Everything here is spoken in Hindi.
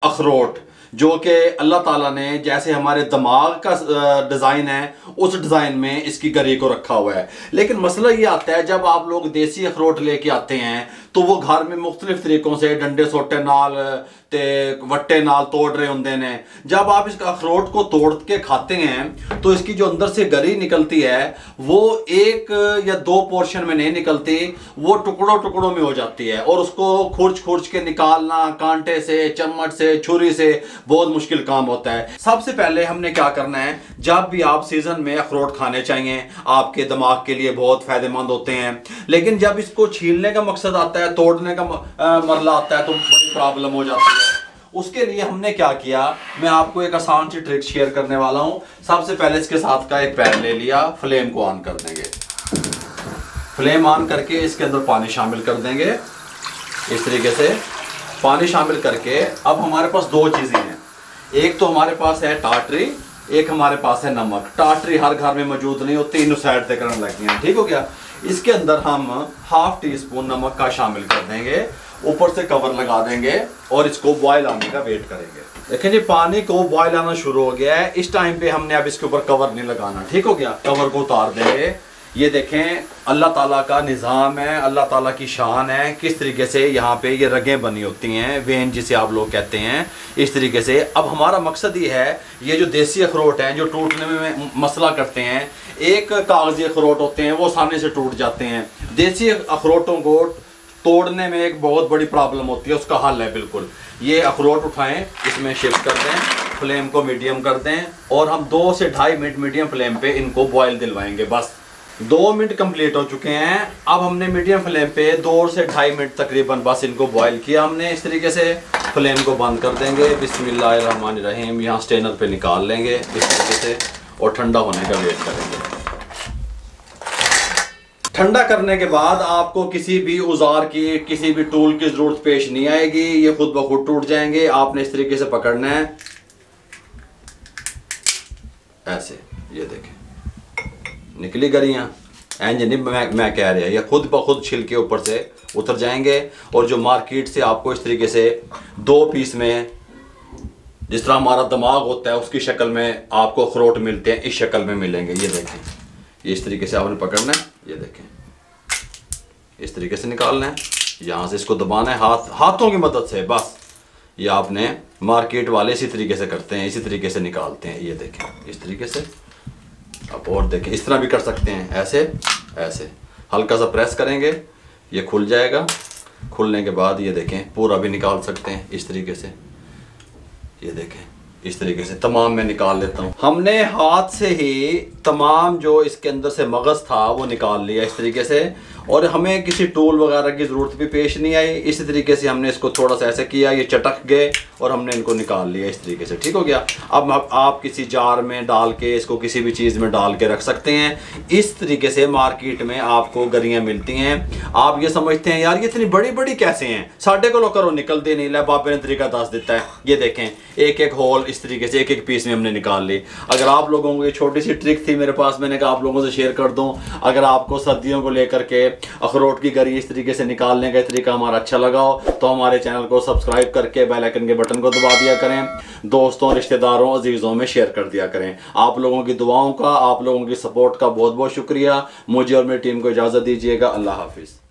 अखरोट जो कि अल्लाह ताला ने जैसे हमारे दिमाग का डिज़ाइन है उस डिज़ाइन में इसकी गरी को रखा हुआ है। लेकिन मसला ये आता है जब आप लोग देसी अखरोट लेके आते हैं तो वो घर में मुख्तलिफ तरीक़ों से डंडे सोटे नाल ते वट्टे नाल तोड़ रहे होंगे ने। जब आप इस अखरोट को तोड़ के खाते हैं तो इसकी जो अंदर से गरी निकलती है वो एक या दो पोर्शन में नहीं निकलती, वो टुकड़ों टुकड़ों में हो जाती है और उसको खुर्च खुर्च के निकालना कांटे से, चम्मच से, छुरी से बहुत मुश्किल काम होता है। सबसे पहले हमने क्या करना है, जब भी आप सीजन में अखरोट खाने चाहिए आपके दिमाग के लिए बहुत फायदेमंद होते हैं, लेकिन जब इसको छीलने का मकसद आता है, तोड़ने का मरला आता है तो बड़ी प्रॉब्लम हो जाती है। उसके लिए हमने क्या किया, मैं आपको एक आसान सी ट्रिक शेयर करने वाला हूं। सबसे पहले इसके साथ का एक पैन ले लिया, फ्लेम को ऑन कर देंगे। फ्लेम ऑन करके इसके अंदर पानी शामिल कर देंगे। इस तरीके से पानी शामिल करके अब हमारे पास दो चीज़ें हैं, एक तो हमारे पास है टाटरी, एक हमारे पास है नमक। टाटरी हर घर में मौजूद नहीं होती, इन साइड से करने लगी हैं, ठीक हो गया। इसके अंदर हम हाफ टी स्पून नमक का शामिल कर देंगे, ऊपर से कवर लगा देंगे और इसको बॉयल आने का वेट करेंगे। देखें जी पानी को बॉयल आना शुरू हो गया है, इस टाइम पे हमने अब इसके ऊपर कवर नहीं लगाना, ठीक हो गया। कवर को उतार देंगे। ये देखें अल्लाह ताला का निज़ाम है, अल्लाह ताला की शान है, किस तरीके से यहाँ पे ये रगें बनी होती हैं, वेन जिसे आप लोग कहते हैं, इस तरीके से। अब हमारा मकसद ये है, ये जो देसी अखरोट हैं जो टूटने में मसला करते हैं, एक कागजी अखरोट होते हैं वो आसानी से टूट जाते हैं, देसी अखरोटों को तोड़ने में एक बहुत बड़ी प्रॉब्लम होती है, उसका हल है बिल्कुल। ये अखरोट उठाएं, इसमें शिफ्ट कर दें, फ्लेम को मीडियम कर दें और हम 2 से 2.5 मिनट मीडियम फ्लेम पे इनको बॉयल दिलवाएंगे। बस 2 मिनट कंप्लीट हो चुके हैं। अब हमने मीडियम फ्लेम पे 2 से 2.5 मिनट तकरीबन बस इनको बॉयल किया हमने। इस तरीके से फ्लेम को बंद कर देंगे। बिस्मिल्लाहिर्रहमानिर्रहीम। यहाँ स्टेनर पे निकाल लेंगे इस तरीके से और ठंडा होने का वेट करेंगे। ठंडा करने के बाद आपको किसी भी औजार की, किसी भी टूल की जरूरत पेश नहीं आएगी, ये खुद ब खुद टूट जाएंगे। आपने इस तरीके से पकड़ना है, ऐसे, ये देखें निकली गरियां, एंज नहीं मैं कह रहा, ये खुद ब खुद छिलके ऊपर से उतर जाएंगे। और जो मार्केट से आपको इस तरीके से 2 पीस में जिस तरह हमारा दिमाग होता है उसकी शक्ल में आपको अखरोट मिलते हैं, इस शक्ल में मिलेंगे। ये देखें, ये इस तरीके से आपने पकड़ना है, ये देखें इस तरीके से निकालना है, यहाँ से इसको दबाना है हाथों की मदद से। बस ये आपने, मार्केट वाले इसी तरीके से करते हैं, इसी तरीके से निकालते हैं। ये देखें इस तरीके से। अब और देखें, इस तरह भी कर सकते हैं, ऐसे ऐसे हल्का सा प्रेस करेंगे, ये खुल जाएगा। खुलने के बाद ये देखें पूरा भी निकाल सकते हैं इस तरीके से। ये देखें इस तरीके से तमाम मैं निकाल लेता हूँ। हमने हाथ से ही तमाम जो इसके अंदर से मगज़ था वो निकाल लिया इस तरीके से, और हमें किसी टूल वगैरह की ज़रूरत भी पेश नहीं आई। इसी तरीके से हमने इसको थोड़ा सा ऐसे किया, ये चटक गए और हमने इनको निकाल लिया इस तरीके से, ठीक हो गया। अब आप किसी जार में डाल के इसको किसी भी चीज़ में डाल के रख सकते हैं। इस तरीके से मार्केट में आपको गरियाँ मिलती हैं। आप ये समझते हैं यार ये इतनी बड़ी बड़ी कैसे हैं, साढ़े को करो निकलते नहीं, ला बाबे ने तरीका दस देता है। ये देखें एक एक होल इस तरीके से एक एक पीस में हमने निकाल ली। अगर आप लोगों को ये छोटी सी ट्रिक थी मेरे पास, मैंने कहा आप लोगों से शेयर कर दूं। अगर आपको सर्दियों को लेकर के अखरोट की गरी इस तरीके से निकालने का तरीका हमारा अच्छा लगा हो तो हमारे चैनल को सब्सक्राइब करके बेल आइकन के बटन को दबा दिया करें, दोस्तों, रिश्तेदारों, अजीज़ों में शेयर कर दिया करें। आप लोगों की दुआओं का, आप लोगों की सपोर्ट का बहुत बहुत शुक्रिया। मुझे और मेरी टीम को इजाज़त दीजिएगा। अल्लाह हाफिज़।